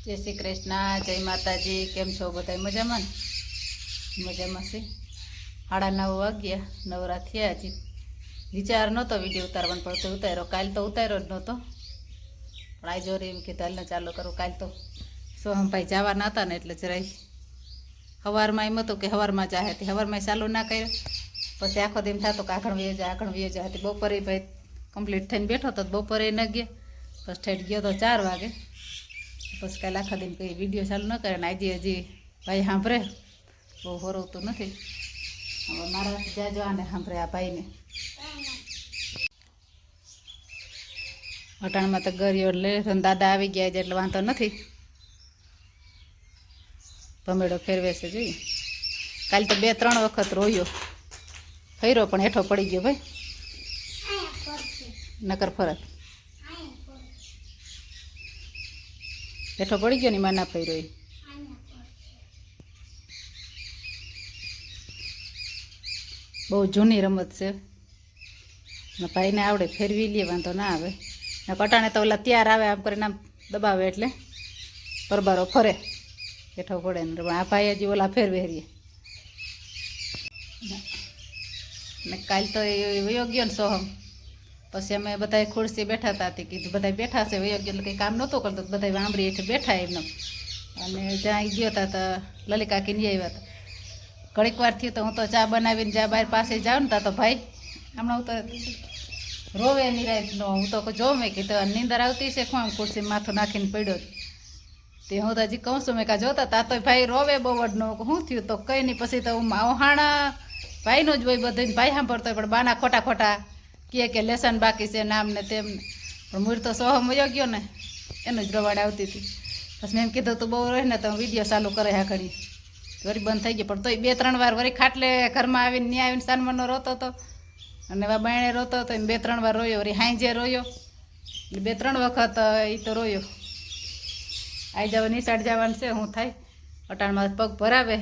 जय श्री कृष्ण जय माताजी केम छो बधाय मजामां मजामां छे 9:30 वाग्या नवरा थया हजी विचार नहोतो विडियो उतारવાનો પણ તો ઉતાર્યો કાલ તો ઉતાર્યો જ નહોતો પણ આ જોરે એમ કીધું હાલને ચાલુ કરું કાલ તો સોહમભાઈ જવાના હતા ને એટલે જરાય સવારમાં એમ હતું કે સવારમાં જાહે તે સવારમાં ચાલુ ના કર્યો પછી આખો દિન થતો કે આગળ વયો જાય તે બપોરે ભાઈ કમ્પ્લીટ થઈને બેઠો તો બપોરે ન ગયા પછી ઠેઠ ગયો તો 4 વાગે પછી કાલે આખા દિન કંઈ વિડીયો ચાલુ ન કરે ને આજે હજી ભાઈ સાંભળે બહુ હરવતું નથી હવે મારા જાજો આને સાંભળે આ ભાઈને અટાણમાં તો ગરિયો લે દાદા આવી ગયા છે એટલે વાંધો નથી ભમેડો ફેરવે છે જોઈએ કાલે તો 2-3 વખત રોયો ફર્યો પણ હેઠો પડી ગયો ભાઈ નકર ફરક હેઠો પડી ગયો ને માં ના ફર્યો બહુ જૂની રમત છે ને ભાઈને આવડે ફેરવી લે વાંધો ના આવે ને કટાણે તો ઓલા તૈયાર આવે આમ કરીને આમ દબાવે એટલે પરબારો ફરે હેઠો પડે ને પણ આ ભાઈ હજી ઓલા ફેરવે હરીએ ને કાલ તો એ વયો ગયો ને સોહમ પછી અમે બધા ખુરશી બેઠા હતા તે કીધું બધા બેઠા છે વયો ગયો એટલે કંઈ કામ નહોતું કરતો બધા વાંબરી હેઠે બેઠા એમને અને જ્યાં ગયો હતા તો લલિકા કીની આવ્યા હતા ઘડીક વાર થયું તો હું તો ચા બનાવીને જ્યાં બહાર પાસે જાઉં ને તો ભાઈ હમણાં હું તો રોવે નિરાયતનો હું તો જોઉં મેં કીધું નીંદર આવતી છે કોણ ખુરશી માથું નાખીને પડ્યો તે હું તો હજી કહું છું મેં કાં જોતા તા તો ભાઈ રોવે બહુ વડનો શું થયું તો કંઈ નહીં પછી તો હું ઓહાણા ભાઈનું જ હોય બધું ભાઈ સાંભળતો હોય પણ બાના ખોટા ખોટા કે લેસન બાકી છે નામ ને તેમ પણ મૂળ તો સોહમ વયો ગયો ને એનું જ રવાડ આવતી હતી પછી મેં એમ કીધું તું બહુ રહે ને તો વિડીયો ચાલુ કરે હા ઘડી વળી બંધ થઈ ગયો પણ તોય 2-3 વાર વળી ખાટલે ઘરમાં આવીને ત્યાં આવીને સાનમાનો રોતો હતો અને એવા બાયણે રોતો હતો એમ 2-3 વાર રોયો વળી હાંજે રોયો એટલે 2-3 વખત એ તો રોયો આવી જવા નિશાળ જવાનું છે હું થાય અટાણમાં પગ ભરાવે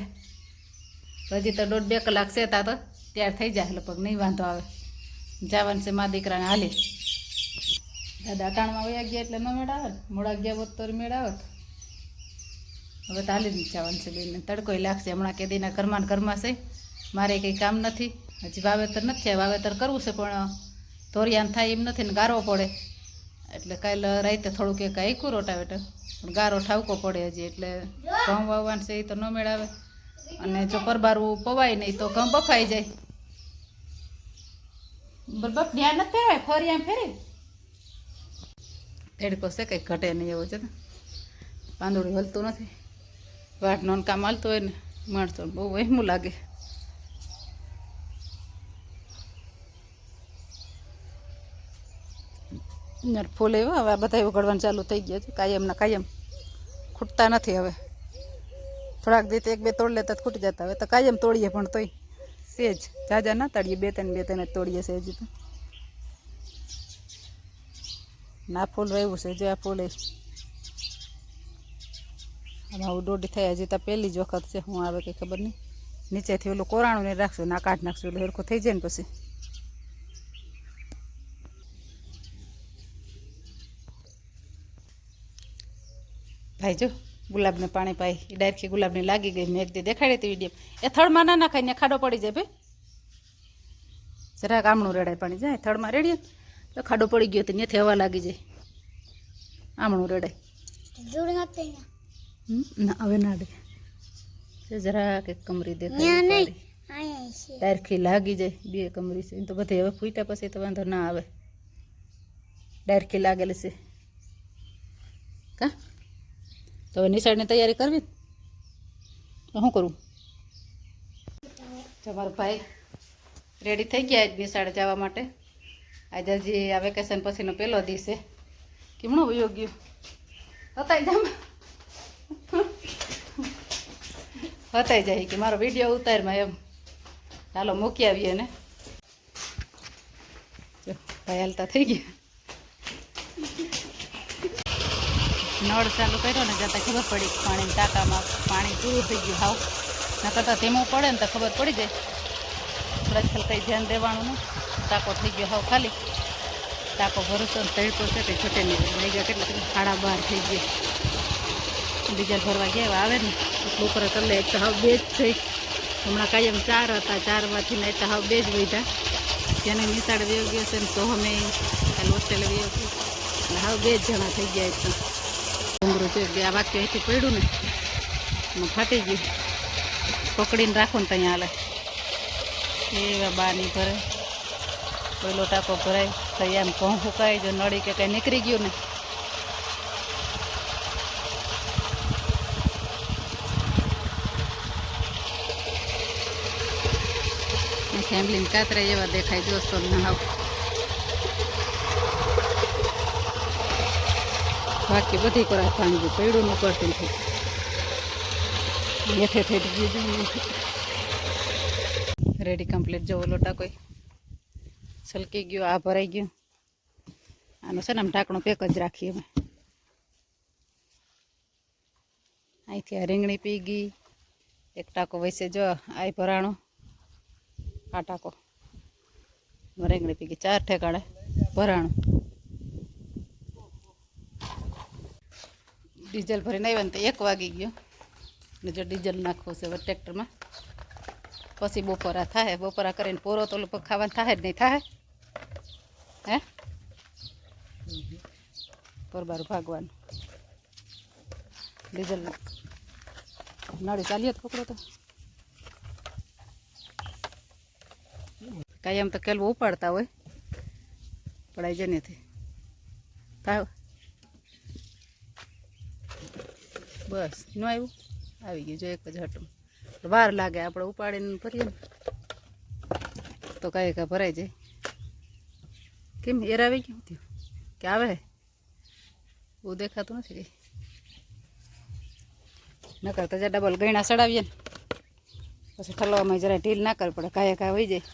હજી તો 1.5-2 કલાક છે તા તો તૈયાર થઈ જાય લગભગ નહીં વાંધો આવે જવાનું છે મા દીકરાને હાલી દાદા અટાણમાં વયા ગયા એટલે ન મેળ આવે ને મોડા ગયા હોત તો મેળ આવત હવે તો હાલી જ જવાનું છે બેનને તડકોય લાગશે હમણાં કેદીના ઘરમાં છે મારે કંઈ કામ નથી હજી વાવેતર નથી થયા વાવેતર કરવું છે પણ ધોરિયાન થાય એમ નથી ને ગારો પડે એટલે કાલ રાતે થોડુંક એક આખું રોટાવેટર પણ ગારો ઠાવકો પડે હજી એટલે ઘઉં વાવવાનું છે એ તો ન મેળ આવે અને જો પરબારવું પવાય નહીં તો ઘઉં બફાઈ જાય બરબફ ધ્યાન નથી ફેરવાય ફરી આમ ફેરી તેડકો છે કંઈક ઘટે નહીં એવો છે પાંદડું હલતું નથી વાટ નોન કામ હાલતું હોય ને માણસો બહુ વહેમું લાગે ફૂલ એવા હવે બધા ઉઘડવાનું ચાલુ થઈ ગયા છે કાયમના કાયમ ખૂટતા નથી હવે થોડાક દીતે 1-2 તોડ લેતા ખૂટી જતા હવે તો કાયમ તોડીએ પણ તોય સેજ જાજા ના તાડીએ 2-3 જ તોડીએ છે હજી તો ના ફૂલ રહ્યું છે જે આ ફૂલ આમાં દોડી થાય હજી તો પહેલી જ વખત છે હું આવે કંઈ ખબર નહીં નીચેથી ઓલું કોરાણું નહીં રાખશું ના કાઢ નાખશું એટલે હરખું થઈ જાય ને પછી ભાઈ જો ગુલાબને પાણી પાઈ એ ડાયરેક્ટ ગુલાબની લાગી ગઈ મેં એક દી દેખાડી હતી વિડીયો એ થળમાં ના નાખાય ને ખાડો પડી જાય ભાઈ જરાક આમણું રેડાય પાણી જાય થળમાં રેડીએ તો ખાડો પડી ગયો તો ત્યાંથી હવા લાગી જાય આમણું રેડાય ના હવે ના ડે જરાક એક કમરી દેખાય ડાયરેક્ટ લાગી જાય 2 કમરી છે તો બધે હવે ફૂટ્યા પછી તો વાંધો ના આવે ડાયરેક્ટ લાગેલી છે કા તો હવે નિશાળની તૈયારી કરવી તો શું કરું તમારો ભાઈ રેડી થઈ ગયા નિશાળે જવા માટે આજે હજી આ વેકેશન પછીનો પહેલો દિવસ છે કેમણો વયો ગયો હતાઈ જાય કે મારો વિડીયો ઉતારમાં એમ ચાલો મૂકી આવીએ ને ભાઈ હાલતા થઈ ગયા નળ ચાલુ કર્યો ને જતાં ખબર પડી પાણી ટાંકામાં પાણી પૂરું થઈ ગયું હાવ ના કરતાં ધીમું પડે ને તો ખબર પડી જાય થોડાક કંઈ ધ્યાન દેવાનું ને ટાંકો થઈ ગયો હાવ ખાલી ટાંકો ભરોસો તળકો છે તે છૂટે નહીં લઈ ગયા કેટલા 12:30 થઈ ગયા ડીઝલ ભરવા ગયા આવે ને એટલું ઉપર કરી લે. તો હવે 2 જ થઈ. હમણાં કાયમ 4 હતા, 4માંથી ને તો હવે 2 જ વધ્યા. જેને નિશાળ વયો ગયો છે ને સોહમે કાલે હોસ્ટેલે વયો ગયો એટલે હવે 2 જ જણા થઈ ગયા. તો ડુંગરું જોઈ 2 વાક્ય અહીંથી પડ્યું ને એમાં ફાટી ગયું. પકડીને રાખો ને ત્યાં હાલે એવા બાની ભરે. પહેલો ટાંકો ભરાય તો એમ ઘઉં ફૂંકાય. જો નળી કે કંઈ નીકળી ગયું ને ફેમિલીને કાતરે એવા દેખાય. દોસ્તો હાવ બાકી બધી કરા ભાંગી પડ્યું ને પડતું થઈ હેઠે થઈ ગયું. Ready complete. જો ઓલો ટાંકો સલકી ગયો, આ ભરાઈ ગયું. આનું છે ને આમ ઢાંકણું પેક જ રાખીએ અમે. અહીંથી આ રીંગણી પી ગઈ. એક ટાંકો વૈસે જો આ ભરાણો. આ ટાંકો રીંગણી પી ગઈ. 4 ઠેકાણે ભરાણું. ડીઝલ ભરીને આવ્યા ને તો 1 વાગી ગયો ને જો ડીઝલ નાખવું છે હવે ટ્રેક્ટરમાં. પછી બપોરા થાય. બપોરા કરીને પોરો તો લગભગ ખાવાનું થાય જ નહીં. થાય હે પરબારું ભાગવાનું. ડીઝલ નળી ચાલીએ તો પકડો તો કાંઈ એમ તો કેલવું ઉપાડતા હોય પડાય જ નથી. ભાવ બસ ન આવ્યું. આવી ગયું જો એક જ હટું. વાર લાગે આપણે ઉપાડીને ભરીએ ને તો કાંઈ કાંઈ ભરાઈ જાય. કેમ એર આવી ગયું થયું કે આવે બહુ દેખાતું નથી કંઈ. ન કરતા જ્યાં ડબલ ગયણા ચડાવીએ ને પછી ઠલવામાં જરા ઢીલ ના કરવી પડે. કાંઈ કાંઈ હોઈ જાય.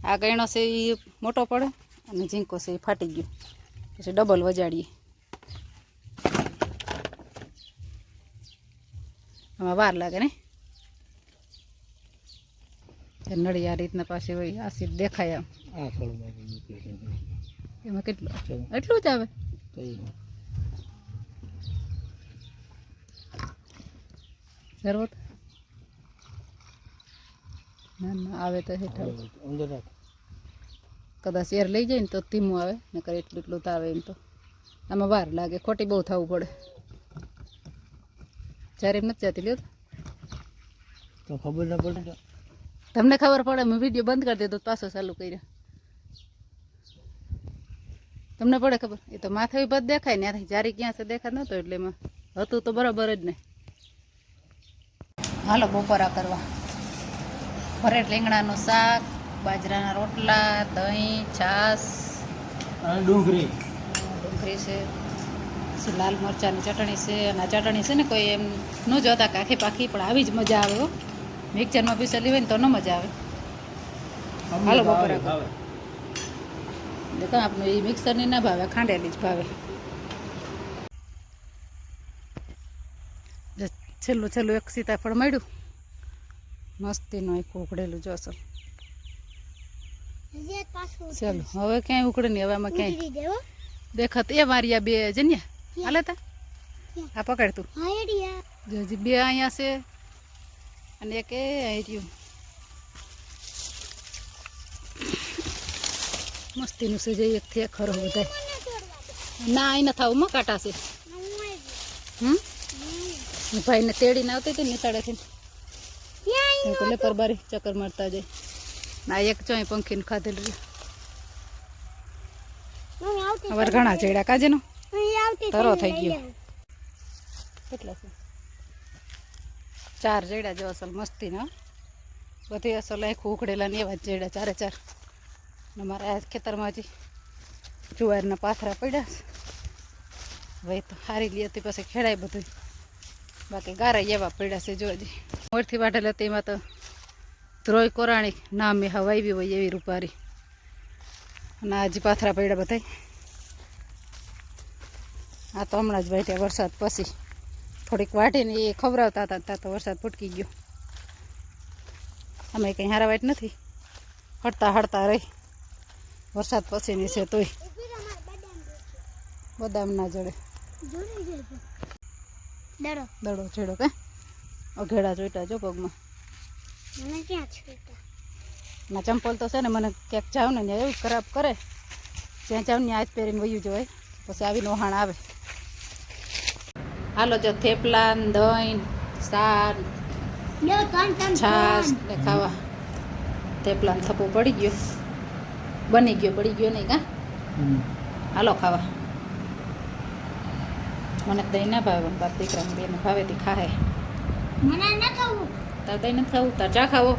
આ ગયણો છે એ મોટો પડે અને ઝીંકો છે એ ફાટી ગયો પછી ડબલ વજાડીએ. આમાં વાર લાગે ને. નળી આ રીતના પાસે હોય. આ સીટ દેખાય આમ. એમાં કેટલું એટલું જ આવે. જરૂર ના ના આવે તો હેઠળ કદાચ એર લઈ જાય ને તો ધીમું આવે. નકર એટલું એટલું તો આવે. એમ તો આમાં વાર લાગે. ખોટી બહુ થવું પડે. જ્યારે એમ નથી જતી લ્યો તો ખબર ના પડે. તમને ખબર પડે. મેં વિડીયો બંધ કરી દીધો પાછો ચાલુ કર્યો. તમને પડે ખબર? એ તો માથે બધ દેખાય ને. ત્યાંથી જારી ક્યાં છે દેખાત નહોતો એટલે એમાં હતું તો બરાબર જ ને. હાલો બપોરા કરવા. ભરેટ રીંગણાનું શાક, બાજરાના રોટલા, દહીં, છાશ અને ડુંગળી છે. પછી લાલ મરચાંની ચટણી છે. અને આ ચટણી છે ને કોઈ એમ ન જોતા કે આખી પાખી પણ આવી જ મજા આવે. મિક્સરમાં પીસેલી હોય ને તો ન મજા આવે. હાલો બપોરા દેખો આપણું એ મિક્સરની ના ભાવે, ખાંડેલી જ ભાવે. છેલ્લું છેલ્લું એક સીતાફળ મળ્યું મસ્તીનું એક ઉકળેલું જો અસલ. ચાલો હવે ક્યાંય ઉકળે નહીં. હવે આમાં ક્યાંય દેખાત એ મારી આ 2 જન્યા હાલે તા. આ પકડ તું. હજી 2 અહીંયા છે અને એક એ અહીં રહ્યું. મસ્તીનું છે જે એકથી એક ખરો બધા. ના અહીં ન થાવું કાંટા છે. ભાઈને તેડીને આવતી હતી નિશાળેથી લે પરબારી ચક્કર મારતા જાય. ના એક ચોય પંખીને ખાધેલું. હવે ઘણા ચડ્યા કાજેનો તરો થઈ ગયો. કેટલા છે? 4 જડ્યા જો અસલ મસ્તીના. બધી અસલ આખું ઉખડેલા ને એવા જ જડ્યા 4 4. ને મારા ખેતરમાં હજી જુવારના પાથરા પડ્યા છે. ભાઈ તો હારી લી હતી પછી ખેડાય બધું. બાકી ગારા એવા પડ્યા છે જો હજી. મોરથી વાઢેલા હતી એમાં તો ધ્રોય કોરાણી નામે હવાવી હોય એવી રૂપારી. અને હજી પાથરા પડ્યા બધા. આ તો હમણાં જ વાઢ્યા વરસાદ પછી. થોડીક વાઢીને એ ખવડાવતા હતા ત્યાં તો વરસાદ ફૂટકી ગયો. અમે કંઈ હારા વાટ નથી. હળતા હળતા રહી. વરસાદ પછીની છે તોય બદામ ના જડે. દડો છેડો કે અઘેડા જોઈતા જો પગમાં ના ચંપલ તો છે ને મને ક્યાંક જાવ ને ત્યાં એવું ખરાબ કરે જ્યાં જાવ ને આજ પહેરીને વયું જવાય પછી આવીને ઓહાણ આવે. હાલો જો થેપલા ને દહીં શાક છાશ ને ખાવા. થેપલા ને થપ્પો પડી ગયો બની ગયો પડી ગયો નહીં કા હાલો ખાવા. મને દહીં ના ભાવે બાપ દીકરાને બેને ભાવે તે ખાહે. તાર દહીં નથી ખાવું તાર ચા ખાવો.